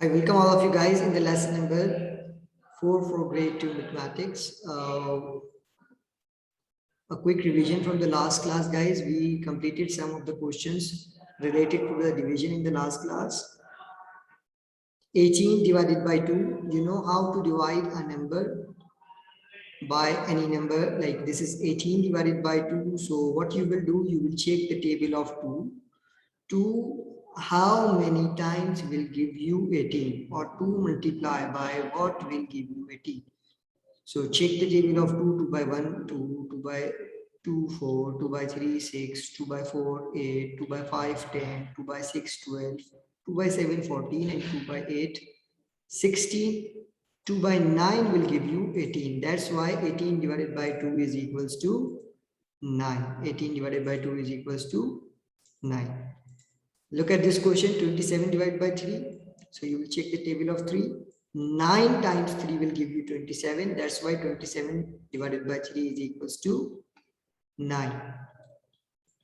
I welcome all of you guys in the lesson number 4 for grade 2 mathematics. A quick revision from the last class, guys. We completed some of the questions related to the division in the last class. 18 divided by 2. You know how to divide a number by any number. Like this is 18 divided by 2. So what you will do, you will check the table of 2. 2 how many times will give you 18, or 2 multiply by what will give you 18. So check the table of 2, 2 by 1, 2, 2 by 2, 4, 2 by 3, 6, 2 by 4, 8, 2 by 5, 10, 2 by 6, 12, 2 by 7, 14, and 2 by 8, 16. 2 by 9 will give you 18. That's why 18 divided by 2 is equals to 9. 18 divided by 2 is equals to 9. Look at this question, 27 divided by 3. So you will check the table of 3. 9 times 3 will give you 27. That's why 27 divided by 3 is equals to 9.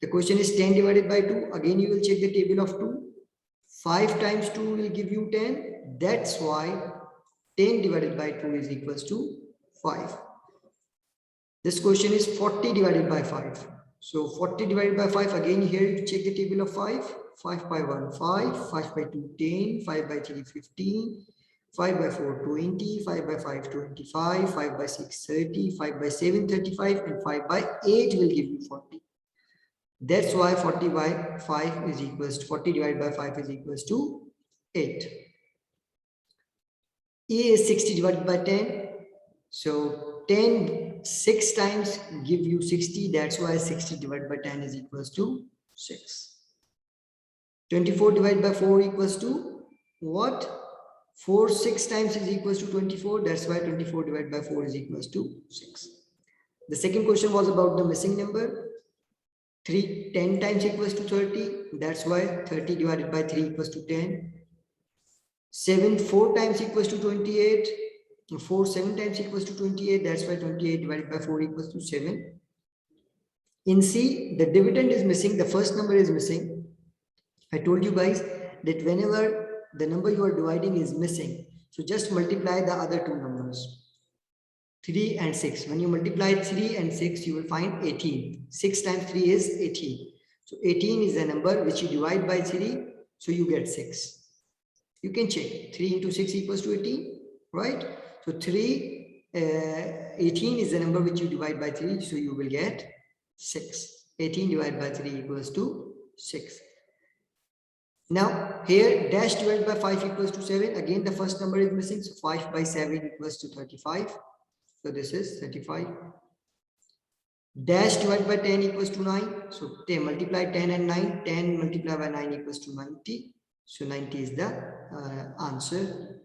The question is 10 divided by 2. Again, you will check the table of 2. 5 times 2 will give you 10. That's why 10 divided by 2 is equals to 5. This question is 40 divided by 5. So 40 divided by 5, again here you check the table of 5. 5 by 1, 5, 5 by 2, 10, 5 by 3, 15, 5 by 4, 20, 5 by 5, 25, 5 by 6, 30, 5 by 7, 35, and 5 by 8 will give you 40. That's why 40 by 5 is equals to 40 divided by 5 is equals to 8. A is 60 divided by 10. So 10 6 times give you 60. That's why 60 divided by 10 is equals to 6. 24 divided by 4 equals to what? 4 6 times is equals to 24. That's why 24 divided by 4 is equals to 6. The second question was about the missing number. 3 10 times equals to 30. That's why 30 divided by 3 equals to 10. 7 4 times equals to 28. 4 7 times equals to 28. That's why 28 divided by 4 equals to 7. In C, the dividend is missing. The first number is missing. I told you guys that whenever the number you are dividing is missing, so just multiply the other two numbers, 3 and 6. When you multiply 3 and 6, you will find 18. 6 times 3 is 18. So 18 is the number which you divide by 3, so you get 6. You can check. 3 into 6 equals to 18, right? So 18 is the number which you divide by 3, so you will get 6. 18 divided by 3 equals to 6. Now here dash divided by 5 equals to 7. Again the first number is missing, so 5 by 7 equals to 35. So this is 35. Dash divided by 10 equals to 9. So 10 multiply 10 and 9. 10 multiplied by 9 equals to 90. So 90 is the answer.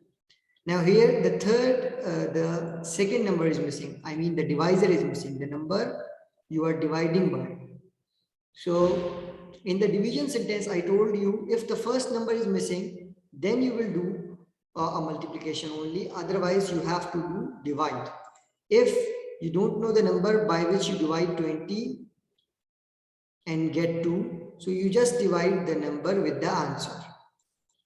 Now here the second number is missing. I mean the divisor is missing, the number you are dividing by. So in the division sentence, I told you if the first number is missing, then you will do a multiplication only. Otherwise, you have to do divide. If you don't know the number by which you divide 20 and get 2, so you just divide the number with the answer.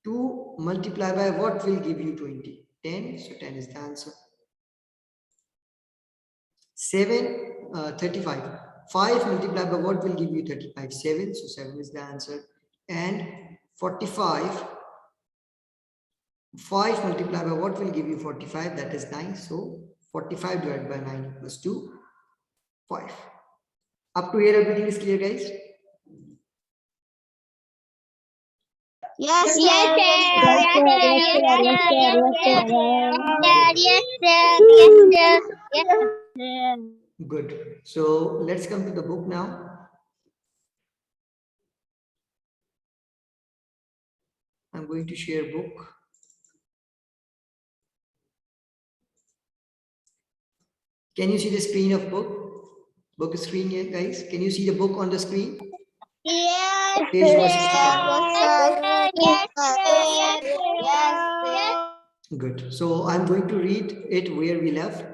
2 multiplied by what will give you 20? 10. So 10 is the answer. 7, 35. 5 multiplied by what will give you 35? 7. So 7 is the answer. And 45. 5 multiplied by what will give you 45? That is 9. So 45 divided by 9 equals to 5. Up to here, everything is clear, guys? Yes, sir. Yes, Good. So let's come to the book now. I'm going to share book. Can you see the screen of book? Book screen here, guys. Can you see the book on the screen? Yes, Page 165. yes. Good. So I'm going to read it where we left.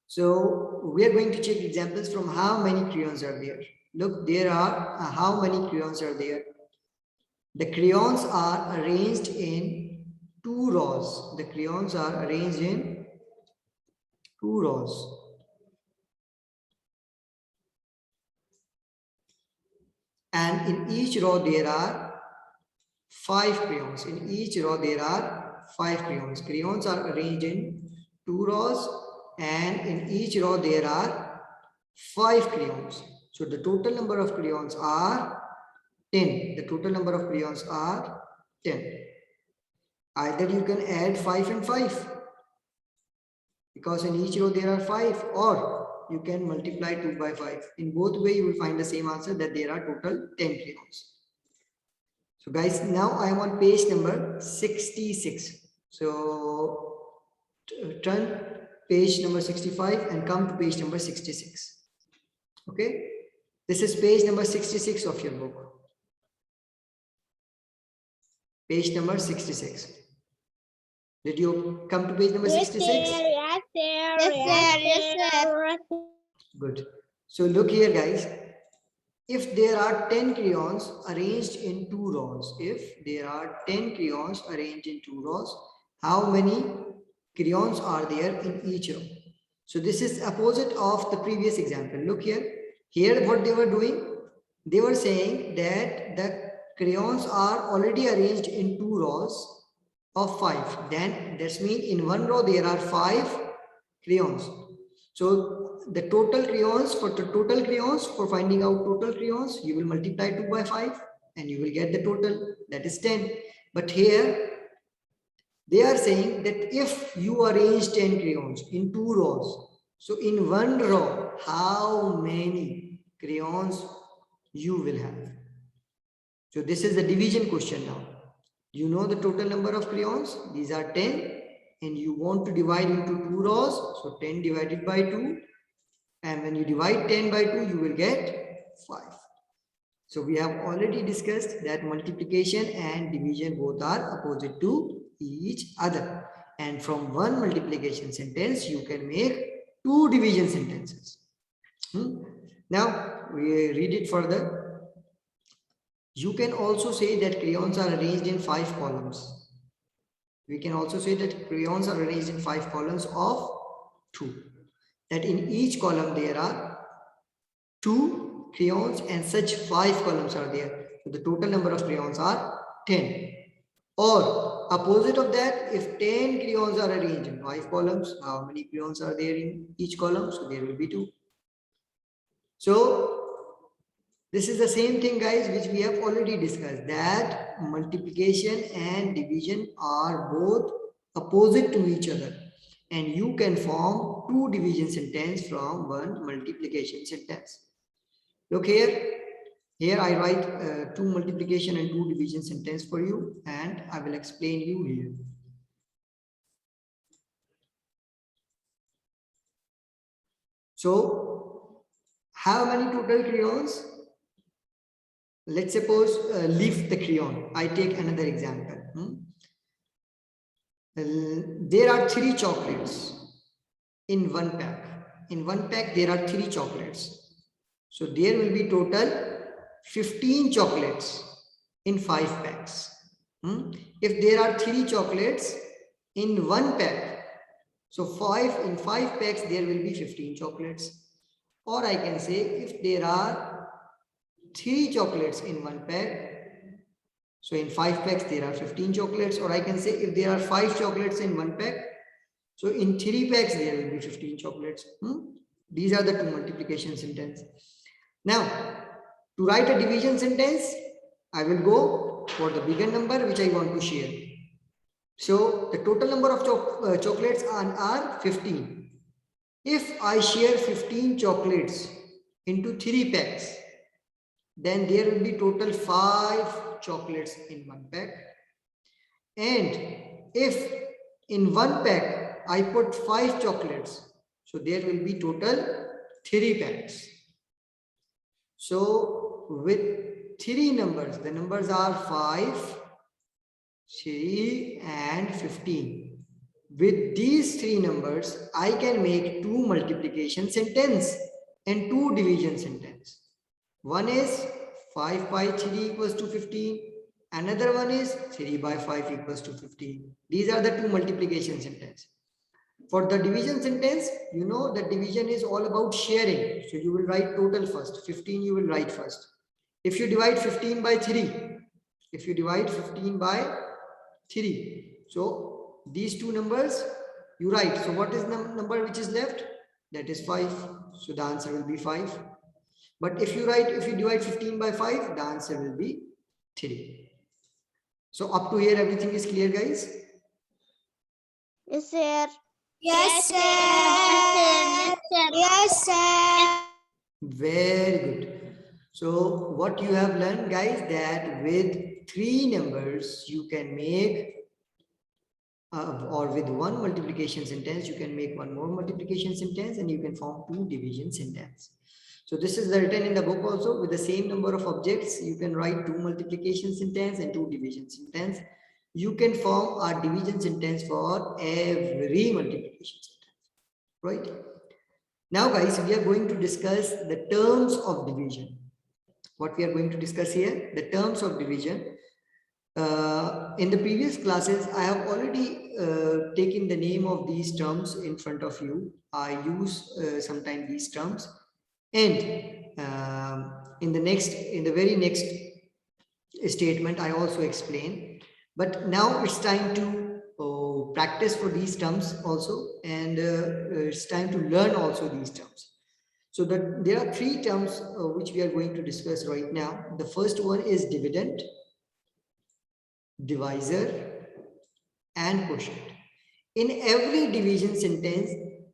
So we are going to check examples from how many crayons are there. Look, there are how many crayons are there? The crayons are arranged in 2 rows. The crayons are arranged in 2 rows. And in each row there are 5 crayons. In each row there are 5 crayons. Crayons are arranged in 2 rows, and in each row there are 5 crayons. So the total number of crayons are 10. The total number of crayons are 10. Either you can add 5 and 5, because in each row there are 5, or you can multiply 2 by 5. In both way you will find the same answer, that there are total 10 crayons. So guys, now I am on page number 66. So turn page number 65 and come to page number 66. Okay, this is page number 66 of your book. Page number 66. Did you come to page number 66? Yes, sir. Good. So look here, guys. If there are 10 crayons arranged in 2 rows, if there are 10 crayons arranged in 2 rows, how many crayons are there in each row? So this is opposite of the previous example. Look here. Here what they were doing, they were saying that the crayons are already arranged in 2 rows of 5. Then that means in one row there are 5 crayons. So the total crayons, for finding out total crayons, you will multiply 2 by 5 and you will get the total, that is 10. But here they are saying that if you arrange 10 crayons in 2 rows, so in one row, how many crayons you will have? So this is the division question now. You know the total number of crayons, these are 10, and you want to divide into 2 rows, so 10 divided by 2, and when you divide 10 by 2, you will get 5. So we have already discussed that multiplication and division both are opposite to each other, and from one multiplication sentence you can make 2 division sentences. Now we read it further. You can also say that crayons are arranged in 5 columns. We can also say that crayons are arranged in 5 columns of 2. That in each column there are 2 crayons, and such 5 columns are there. So the total number of crayons are 10. Or opposite of that, if 10 crayons are arranged in 5 columns, how many crayons are there in each column? So there will be 2. So this is the same thing, guys, which we have already discussed, that multiplication and division are both opposite to each other, and you can form 2 division sentence from one multiplication sentence. Look here. Here I write 2 multiplication and 2 division sentence for you, and I will explain you here. So how many total crayons? Let's suppose leave the crayon. I take another example. There are 3 chocolates in one pack. In one pack there are 3 chocolates. So there will be total 15 chocolates in 5 packs. If there are 3 chocolates in one pack, so 5 in 5 packs there will be 15 chocolates. Or I can say if there are 3 chocolates in one pack, so in 5 packs there are 15 chocolates. Or I can say if there are 5 chocolates in one pack, so in 3 packs there will be 15 chocolates. These are the 2 multiplication sentences. Now to write a division sentence, I will go for the bigger number which I want to share. So the total number of chocolates are 15. If I share 15 chocolates into 3 packs, then there will be total 5 chocolates in one pack. And if in one pack I put 5 chocolates, so there will be total 3 packs. So with 3 numbers, the numbers are 5, 3 and 15. With these 3 numbers, I can make 2 multiplication sentence and 2 division sentence. One is 5 by 3 equals to 15. Another one is 3 by 5 equals to 15. These are the two multiplication sentence. For the division sentence, you know that division is all about sharing. So you will write total first. 15 you will write first. If you divide 15 by 3, if you divide 15 by 3, so these two numbers you write. So what is the number which is left? That is 5. So the answer will be 5. But if you divide 15 by 5, the answer will be 3. So up to here, everything is clear, guys? Yes, sir. Yes, sir. Yes, sir. Yes, sir. Very good. So what you have learned, guys, that with 3 numbers, you can make or with 1 multiplication sentence, you can make 1 more multiplication sentence and you can form 2 division sentence. So this is written in the book also. With the same number of objects, you can write 2 multiplication sentence and 2 division sentence. You can form a division sentence for every multiplication sentence, right? Now guys, we are going to discuss the terms of division. What we are going to discuss here, the terms of division. In the previous classes, I have already taken the name of these terms in front of you. I use sometimes these terms, and in the very next statement, I also explain. But now it's time to practice for these terms also, and it's time to learn also these terms. So there are 3 terms which we are going to discuss right now. The first one is dividend, divisor, and quotient. In every division sentence,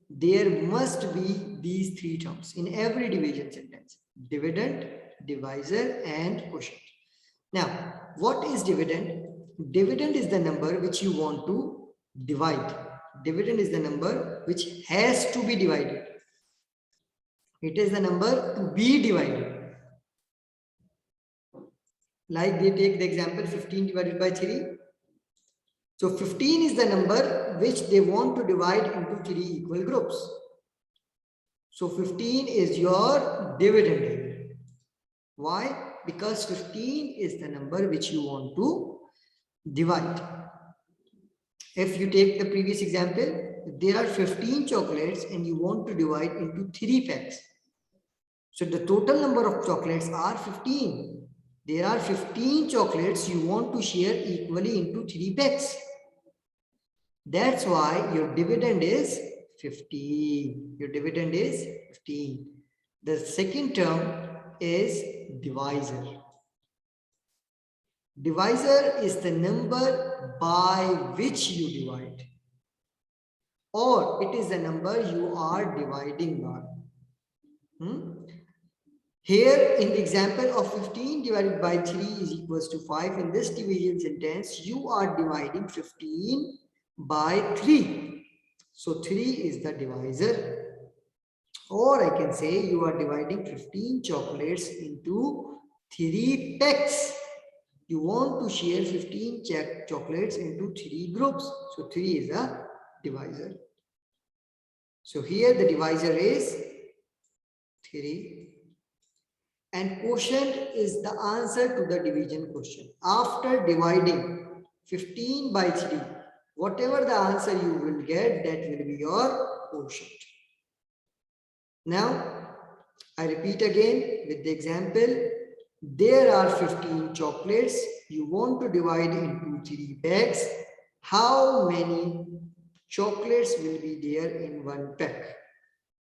there must be these 3 terms. In every division sentence, dividend, divisor, and quotient. Now, what is dividend? Dividend is the number which you want to divide. Dividend is the number which has to be divided. It is the number to be divided. Like they take the example 15 divided by 3. So 15 is the number which they want to divide into 3 equal groups. So 15 is your dividend. Why? Because 15 is the number which you want to divide. If you take the previous example, there are 15 chocolates and you want to divide into 3 packs. So the total number of chocolates are 15. There are 15 chocolates you want to share equally into 3 packs. That's why your dividend is 15. Your dividend is 15. The second term is divisor. Divisor is the number by which you divide, or it is the number you are dividing by. Here in the example of 15 divided by 3 is equals to 5. In this division sentence, you are dividing 15 by 3. So 3 is the divisor. Or I can say you are dividing 15 chocolates into 3 packs. You want to share 15 chocolates into 3 groups. So 3 is a divisor. So here the divisor is 3. And quotient is the answer to the division question. After dividing 15 by 3, whatever the answer you will get, that will be your quotient. Now, I repeat again with the example. There are 15 chocolates. You want to divide into 3 packs. How many chocolates will be there in 1 pack?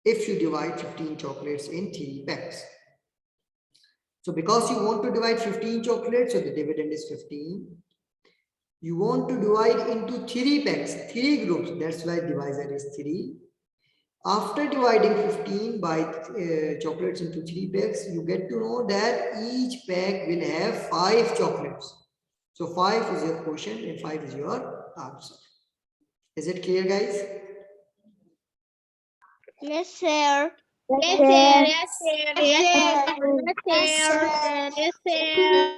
If you divide 15 chocolates in 3 packs. So because you want to divide 15 chocolates, so the dividend is 15. You want to divide into 3 packs, 3 groups. That's why divisor is 3. After dividing 15 by chocolates into 3 packs, you get to know that each pack will have 5 chocolates. So 5 is your quotient and 5 is your answer. Is it clear, guys? Yes, sir. Yes, sir. Yes, sir. Yes, sir.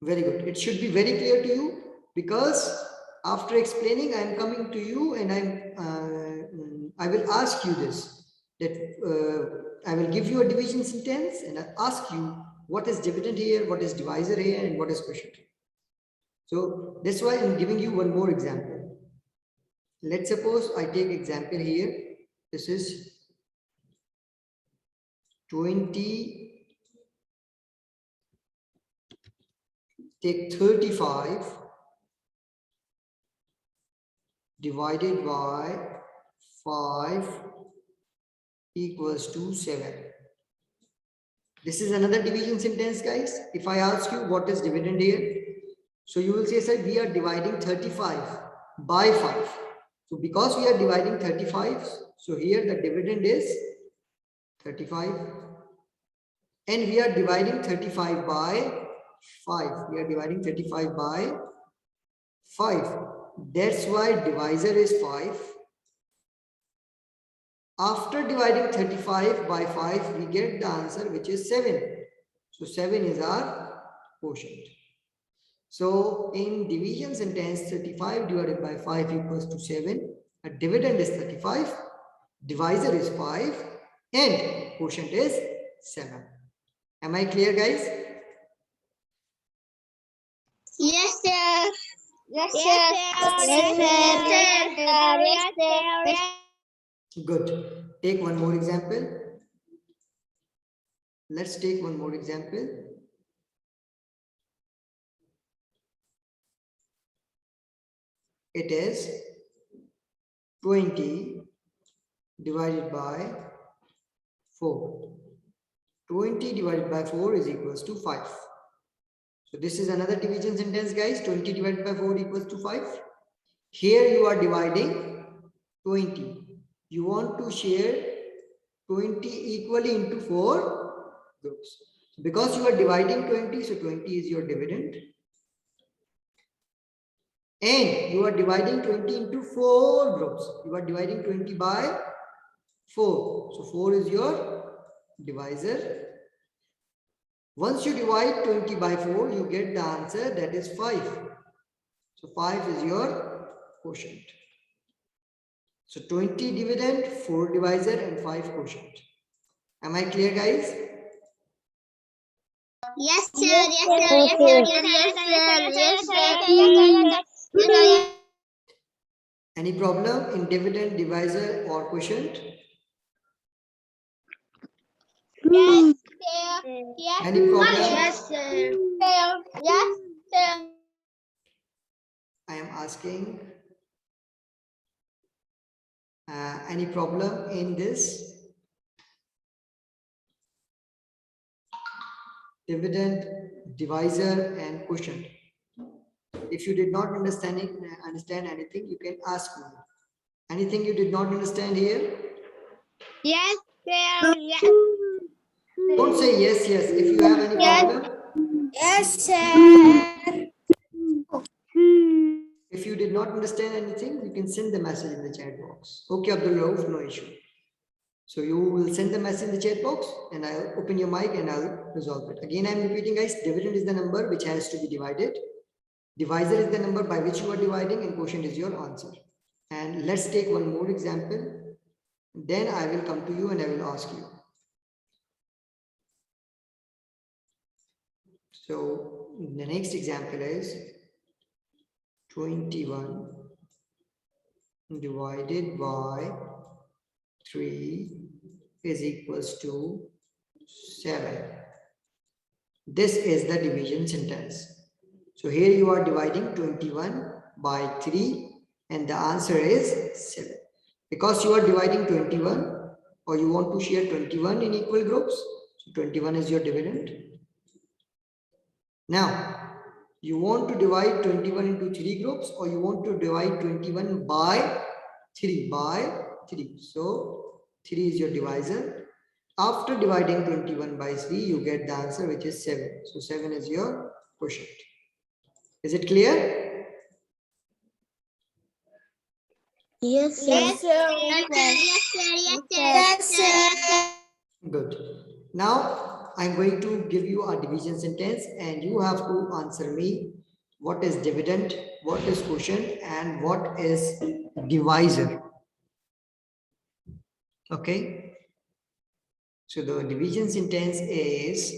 Very good. It should be very clear to you, because after explaining, I am coming to you and I will ask you this, that I will give you a division sentence and I ask you what is dividend here, what is divisor here, and what is quotient here. So that's why I'm giving you one more example. Let's suppose I take example here. This is 20, take 35 divided by 5 equals to 7. This is another division sentence, guys. If I ask you what is dividend here, so you will say, sir, we are dividing 35 by 5. So because we are dividing 35, so here the dividend is 35. And we are dividing 35 by 5. We are dividing 35 by 5. That's why divisor is 5. After dividing 35 by 5, we get the answer, which is 7. So 7 is our quotient. So in division sentence, 35 divided by 5 equals to 7. A dividend is 35, divisor is 5, and quotient is 7. Am I clear, guys? Yes, sir. Yes, Yes, sir. Yes, sir. Good. Take one more example. Let's take one more example. It is 20 divided by 4. 20 divided by 4 is equals to 5. So this is another division sentence, guys. 20 divided by 4 equals to 5. Here you are dividing 20. You want to share 20 equally into 4 groups. So because you are dividing 20, so 20 is your dividend. And you are dividing 20 into 4 groups. You are dividing 20 by 4. So 4 is your divisor. Once you divide 20 by 4, you get the answer, that is 5. So 5 is your quotient. So 20 dividend, 4 divisor, and 5 quotient. Am I clear, guys? Yes, sir. Yes, sir. Any problem in dividend, divisor, or quotient? Yes, Any problem? Yes, sir. Yes, sir. I am asking. Any problem in this? Dividend, divisor, and quotient. If you did not understand anything, you can ask me. Anything you did not understand here? Yes, sir. Don't say yes. If you have any problem, Yes, sir. if you did not understand anything, you can send the message in the chat box. Okay, Abdul Rauf, no issue. So you will send the message in the chat box and I'll open your mic and I'll resolve it. Again, I'm repeating, guys, dividend is the number which has to be divided. Divisor is the number by which you are dividing, and quotient is your answer. And let's take one more example. Then I will come to you and I will ask you. So the next example is 21 divided by 3 is equals to 7. This is the division sentence. So here you are dividing 21 by 3 and the answer is 7. Because you are dividing 21 or you want to share 21 in equal groups, so 21 is your dividend. Now, you want to divide 21 into 3 groups or you want to divide 21 by 3 So 3 is your divisor. After dividing 21 by 3, you get the answer, which is 7. So 7 is your quotient. Is it clear? Yes, sir. Yes, sir. Yes, sir. Good. Now I'm going to give you a division sentence and you have to answer me what is dividend, what is quotient, and what is divisor. Okay. So the division sentence is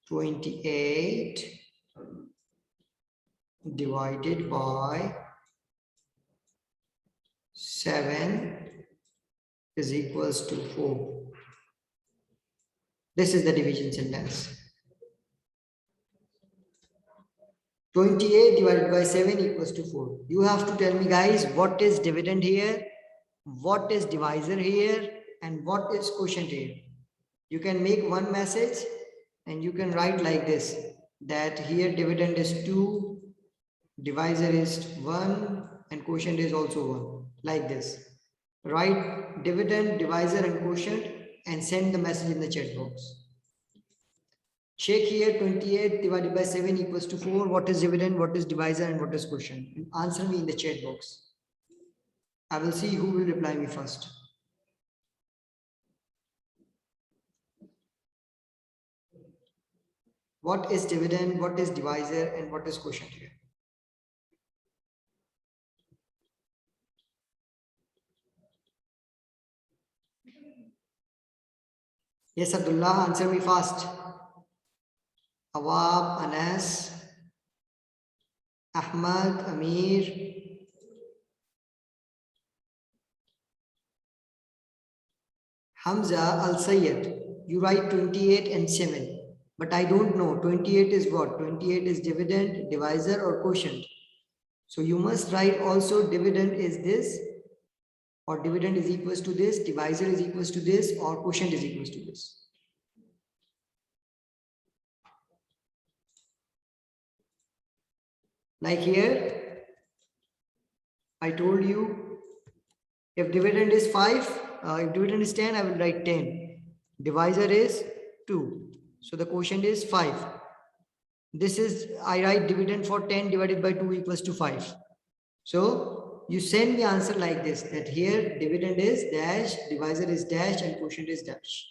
28 divided by 7 is equals to 4. This is the division sentence. 28 divided by 7 equals to 4. You have to tell me, guys, what is dividend here, what is divisor here, and what is quotient here. You can make one message and you can write like this, that here dividend is 2, divisor is 1, and quotient is also 1, like this. Write dividend, divisor, and quotient and send the message in the chat box. Check here, 28 divided by 7 equals to 4. What is dividend, what is divisor, and what is quotient? And answer me in the chat box. I will see who will reply me first. What is dividend, what is divisor, and what is quotient here? Yes, Abdullah, answer me fast. Awab, Anas, Ahmad, Amir. Hamza, Al-Sayyed. You write 28 and 7. But I don't know. 28 is what? 28 is dividend, divisor, or quotient. So you must write also dividend is this, or dividend is equals to this, divisor is equals to this, or quotient is equals to this. Like here, I told you, if dividend is 5, if dividend is 10, I will write 10. Divisor is 2. So the quotient is 5. This is, I write dividend for 10 divided by 2 equals to 5. So you send the answer like this, that here dividend is dash, divisor is dash, and quotient is dash.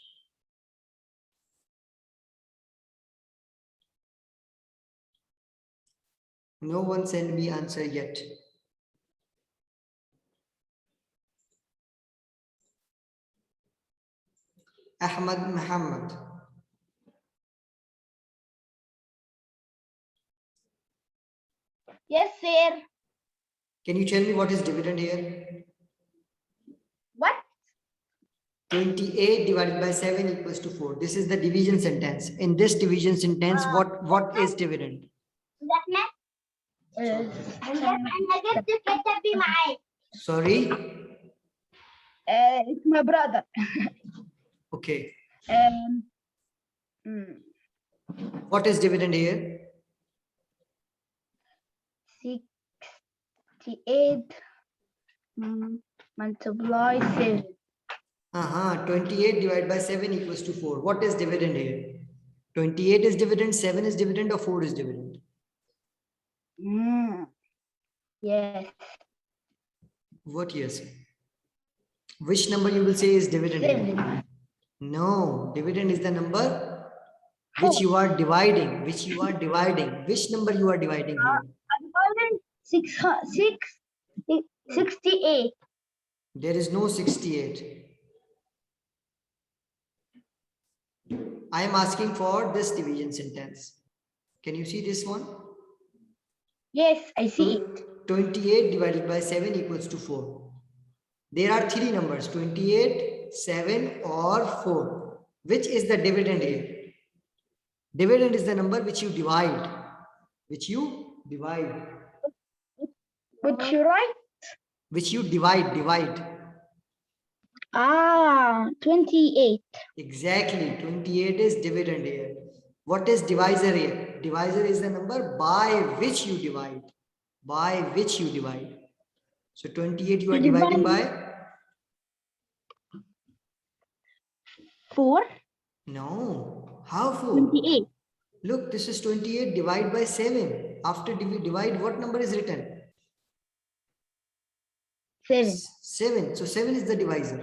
No one send me answer yet. Ahmad Muhammad. Yes, sir. Can you tell me what is dividend here? What? 28 divided by 7 equals to 4. This is the division sentence. In this division sentence, what is dividend? Sorry? It's my brother. Okay. mm, What is dividend here? 68 multiply 7. 28 divided by 7 equals to 4. What is dividend here? 28 is dividend, 7 is dividend, or 4 is dividend? Yes. What yes? Which number you will say is dividend here? 7. No, dividend is the number which you are dividing, which you are dividing. Which number you are dividing here? 68. There is no 68. I am asking for this division sentence. Can you see this one? Yes, I see it. 28 divided by 7 equals to 4. There are 3 numbers, 28, 7, or 4. Which is the dividend here? Dividend is the number which you divide. Which you divide. Which you write? Which you divide. 28. Exactly, 28 is dividend here. What is divisor here? Divisor is the number by which you divide. By which you divide. So 28 you are dividing by? 4. No. How 4? 28. Look, this is 28 divided by 7. After we divide, what number is written? 7. 7. So 7 is the divisor.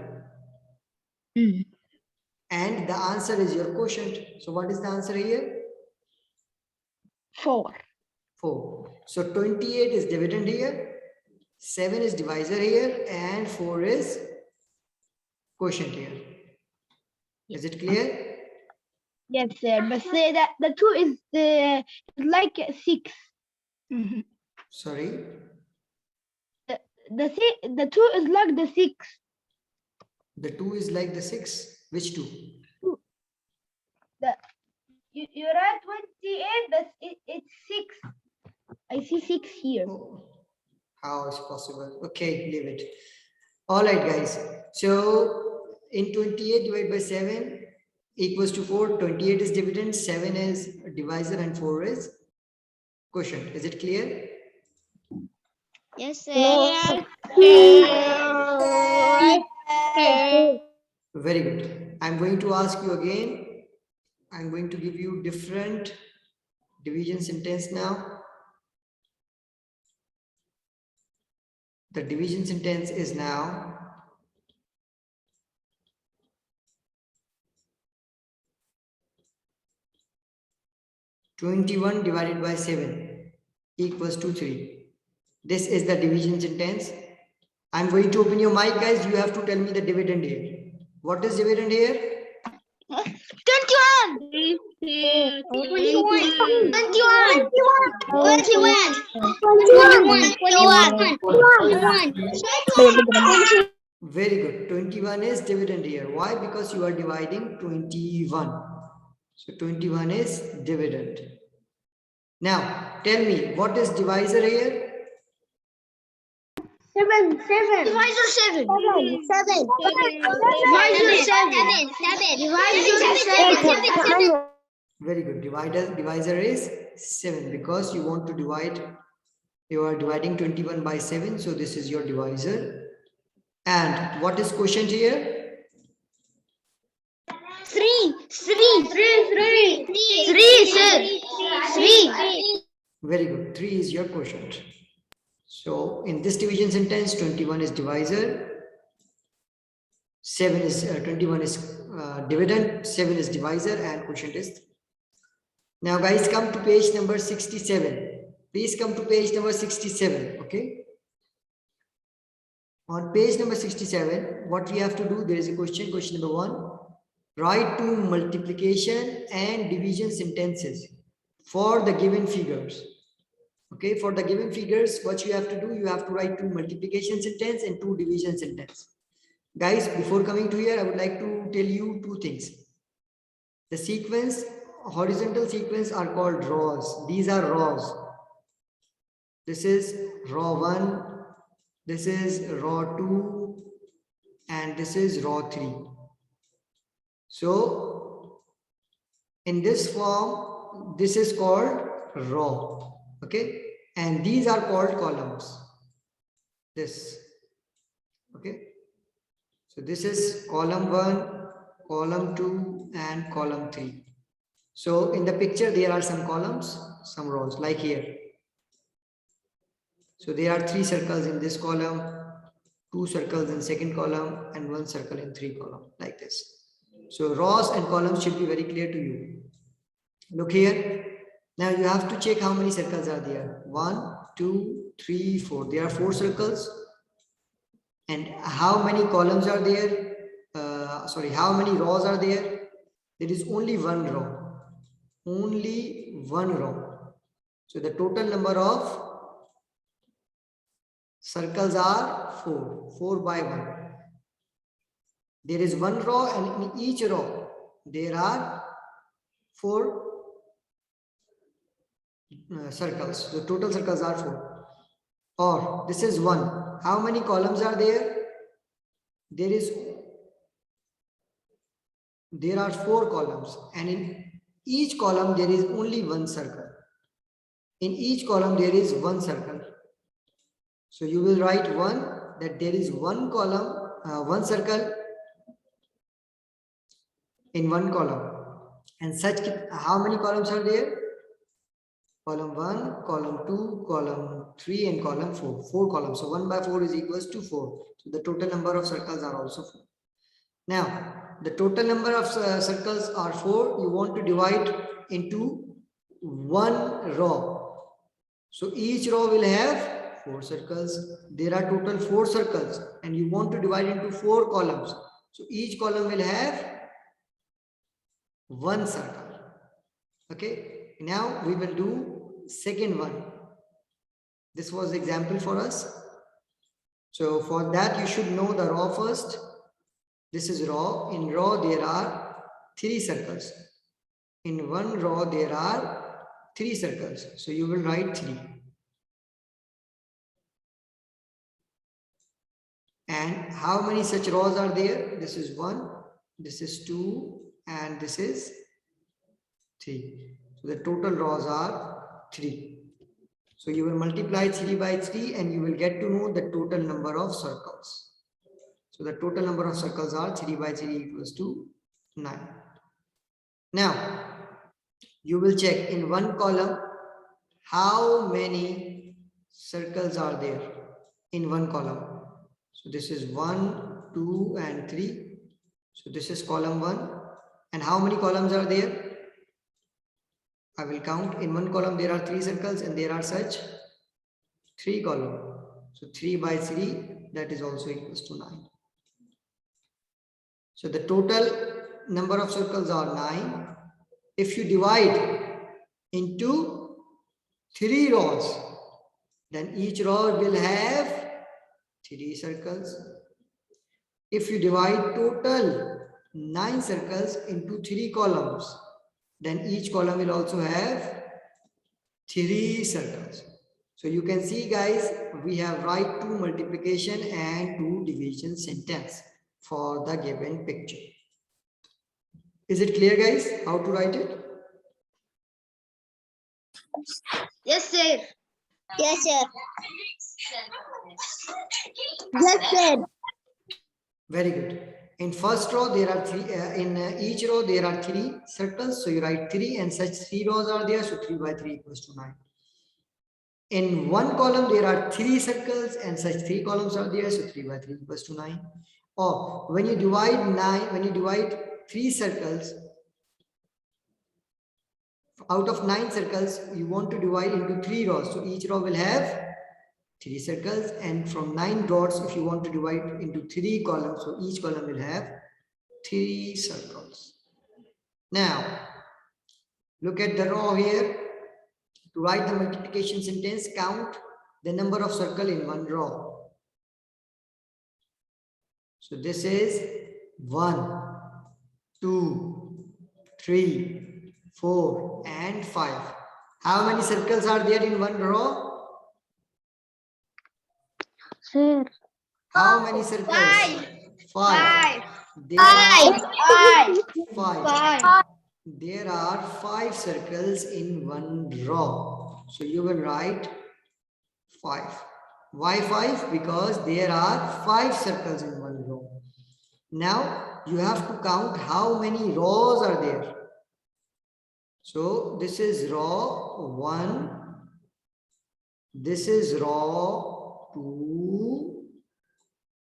And the answer is your quotient. So what is the answer here? 4. 4. So 28 is dividend here, 7 is divisor here, and 4 is quotient here. Is it clear? Yes, sir. But say that the 2 is like 6. Mhm. Sorry. The 2 is like the 6. The 2 is like the 6. Which 2? The you write 28, but it's 6. I see 6 here. Oh, how is possible? Okay, leave it. All right, guys. So in 28 divided by 7 equals to 4. 28 is dividend, 7 is divisor, and 4 is quotient. Is it clear? Yes, sir. Very good. I'm going to ask you again. I'm going to give you different division sentence now. The division sentence is now 21 divided by 7 equals to 3. This is the division sentence. I'm going to open your mic, guys. You have to tell me the dividend here. What is dividend here? 21. 21. Very good. 21 is dividend here. Why? Because you are dividing 21. So 21 is dividend. Now, tell me, what is divisor here? 7. Divisor 7. 7. Very good. Divisor is 7 because you want to divide. You are dividing 21 by 7. So this is your divisor. And what is quotient here? 3. Sir. 3. Very good. 3 is your quotient. So in this division sentence, 21 is divisor, 21 is dividend, 7 is divisor, and quotient is 3. Now guys, come to page number 67. Please come to page number 67. Okay. On page number 67, what we have to do, there is a question. Question number 1. Write 2 multiplication and division sentences for the given figures. Okay, for the given figures, what you have to do, you have to write 2 multiplication sentence and 2 division sentence. Guys, before coming to here, I would like to tell you 2 things. The sequence, horizontal sequence are called rows. These are rows. This is row 1, this is row 2, and this is row 3. So, in this form, this is called row. Okay, and these are called columns. This. Okay, so this is column 1, column 2, and column 3. So in the picture there are some columns, some rows, like here. So there are 3 circles in this column, 2 circles in second column, and 1 circle in 3 column, like this. So rows and columns should be very clear to you. Look here. Now you have to check how many circles are there. 1, 2, 3, 4. There are 4 circles. And how many columns are there? How many rows are there? There is only 1 row. Only 1 row. So the total number of circles are 4. 4 by 1. There is 1 row, and in each row there are 4 circles. The total circles are 4. Or this is 1. How many columns are there? There are 4 columns, and in each column there is only 1 circle. In each column there is 1 circle. So you will write 1, that there is 1 column, 1 circle in 1 column. And such, how many columns are there? Column 1, column 2, column 3, and column 4. 4 columns. So 1 by 4 is equals to 4. So the total number of circles are also 4. Now, the total number of circles are 4. You want to divide into 1 row. So each row will have 4 circles. There are total 4 circles, and you want to divide into 4 columns. So each column will have one circle. Okay, now we will do second one. This was example for us. So for that you should know the row first. This is row. In row there are 3 circles. In one row there are 3 circles. So you will write 3. And how many such rows are there? This is 1, this is 2, and this is 3. So the total rows are 3. So you will multiply 3 by 3 and you will get to know the total number of circles. So the total number of circles are 3 by 3 equals to 9. Now, you will check in one column how many circles are there in one column. So this is 1, 2, and 3. So this is column 1. And how many columns are there? I will count. In one column there are 3 circles and there are such 3 columns. So 3 by 3, that is also equals to 9. So the total number of circles are 9. If you divide into 3 rows, then each row will have 3 circles. If you divide total 9 circles into 3 columns, then each column will also have 3 circles. So you can see guys, we have write 2 multiplication and 2 division sentence for the given picture. Is it clear guys how to write it? Yes, sir. Yes, sir. Yes, sir. Very good. In first row there are 3, in each row there are 3 circles, so you write 3 and such 3 rows are there, so 3 by 3 equals to 9. In one column there are 3 circles and such 3 columns are there, so 3 by 3 equals to 9. Or when you divide 3 circles, out of 9 circles you want to divide into 3 rows, so each row will have 3 circles, and from 9 dots if you want to divide into 3 columns, so each column will have 3 circles. Now look at the row here. To write the multiplication sentence, count the number of circles in one row. So this is 1, 2, 3, 4, and 5. How many circles are there in one row? Sir. How many circles? 5. 5. There 5. are 5. 5. There are 5 circles in one row. So you will write 5. Why 5? Because there are 5 circles in one row. Now you have to count how many rows are there. So this is row 1. This is row 2.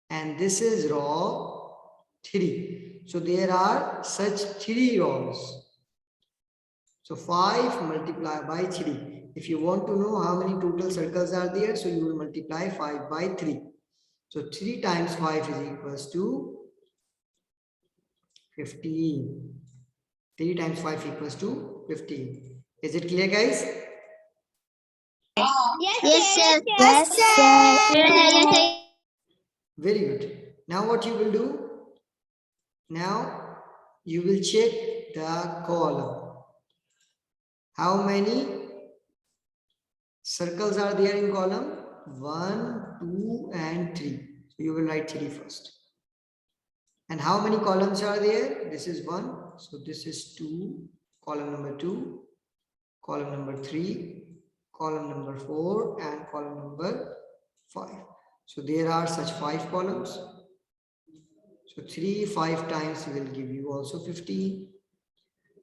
And this is row 3. So there are such 3 rows. So 5 multiplied by 3. If you want to know how many total circles are there, so you will multiply 5 by 3. So 3 times 5 is equals to 15. 3 times 5 equals to 15. Is it clear guys? Yes, sir. Yes, sir. Yes, sir. Very good. Now what you will do? Now you will check the column. How many circles are there in column? 1, 2, and 3. So you will write 3 first. And how many columns are there? This is 1. So this is 2, column number 2, column number 3, column number 4, and column number 5. So there are such 5 columns. So 3, 5 times will give you also 15.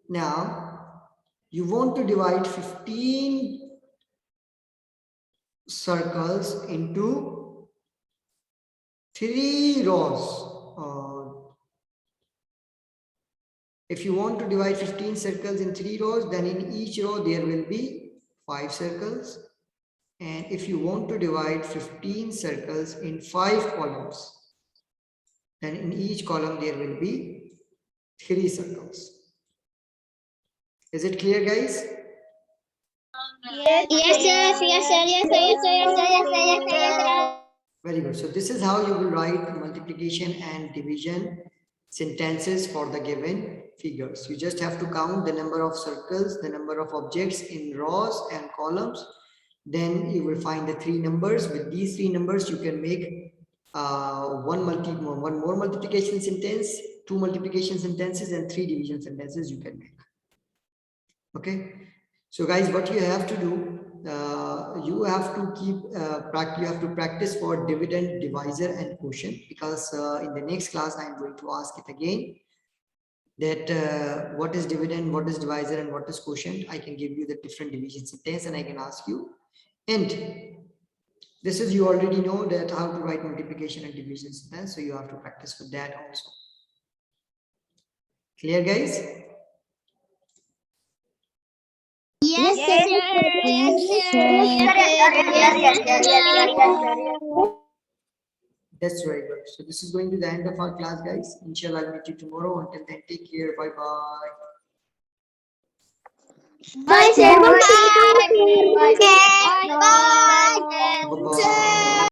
Now you want to divide 15 circles into 3 rows. If you want to divide 15 circles in 3 rows, then in each row there will be 5 circles. And if you want to divide 15 circles in 5 columns, then in each column there will be 3 circles. Is it clear, guys? Yes, sir. Yes, sir. Yes, sir. Yes, sir. Yes, sir. Yes, sir. Yes, sir. Yes, sir. Yes, sir. Very good. So this is how you will write multiplication and division sentences for the given figures. You just have to count the number of circles, the number of objects in rows and columns. Then you will find the three numbers. With these three numbers, you can make one more multiplication sentence, two multiplication sentences, and three division sentences you can make. Okay. So guys, what you have to do, you have to keep you have to practice for dividend, divisor, and quotient, because in the next class I am going to ask it again, that what is dividend, what is divisor, and what is quotient. I can give you the different division sentence, and I can ask you. And this is, you already know that how to write multiplication and division sentence, so you have to practice for that also. Clear, guys? Yes, sir. Yes, sir. Yes, sir. That's very good. So this is going to the end of our class, guys. Inshallah, I'll meet you tomorrow. Until then, take care. Bye bye. Bye, sir. Bye. Bye. Bye bye.